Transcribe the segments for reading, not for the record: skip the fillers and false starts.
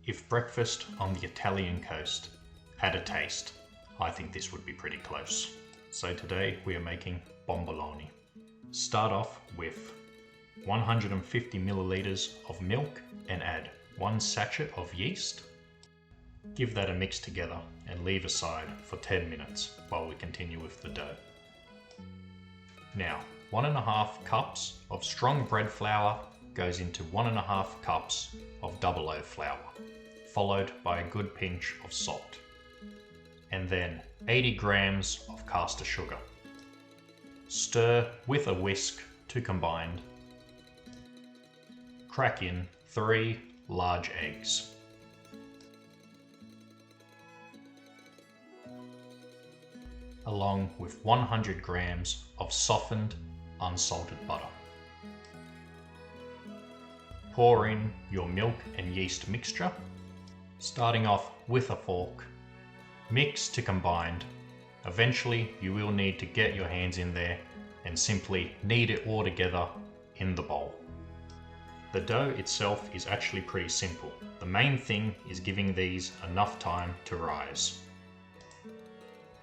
If breakfast on the Italian coast had a taste, I think this would be pretty close. So today we are making bomboloni. Start off with 150 milliliters of milk and add 1 sachet of yeast. Give that a mix together and leave aside for 10 minutes while we continue with the dough. Now, 1.5 cups of strong bread flour goes into 1.5 cups of double O flour, followed by a good pinch of salt, and then 80 grams of caster sugar. Stir with a whisk to combine. Crack in 3 large eggs. Along with 100 grams of softened, unsalted butter. Pour in your milk and yeast mixture, starting off with a fork. Mix to combine. Eventually you will need to get your hands in there and simply knead it all together in the bowl. The dough itself is actually pretty simple. The main thing is giving these enough time to rise.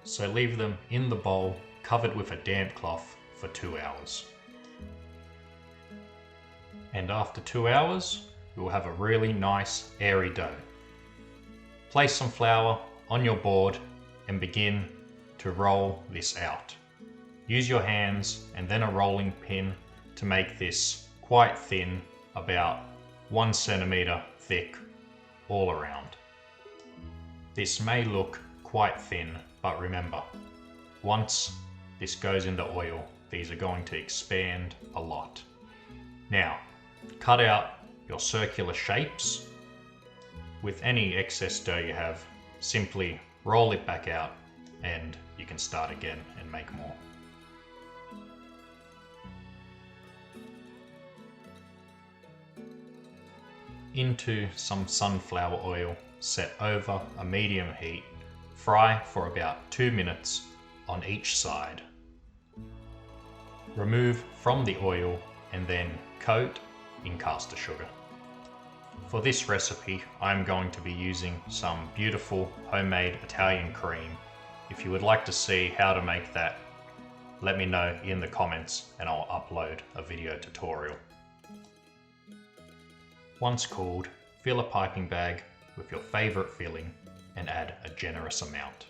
So leave them in the bowl covered with a damp cloth for 2 hours. And after 2 hours, you'll have a really nice airy dough. Place some flour on your board and begin to roll this out. Use your hands and then a rolling pin to make this quite thin, about 1 centimeter thick all around. This may look quite thin, but remember, once this goes into oil, these are going to expand a lot. Now, cut out your circular shapes. With any excess dough you have, simply roll it back out and you can start again and make more. Into some sunflower oil, set over a medium heat. Fry for about 2 minutes on each side. Remove from the oil and then coat in caster sugar. For this recipe, I'm going to be using some beautiful homemade Italian cream. If you would like to see how to make that, let me know in the comments and I'll upload a video tutorial. Once cooled, fill a piping bag with your favorite filling and add a generous amount.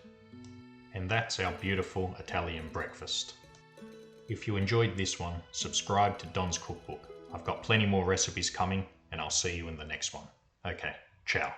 And that's our beautiful Italian breakfast. If you enjoyed this one, subscribe to Don's Cookbook. I've got plenty more recipes coming and I'll see you in the next one. Okay, ciao.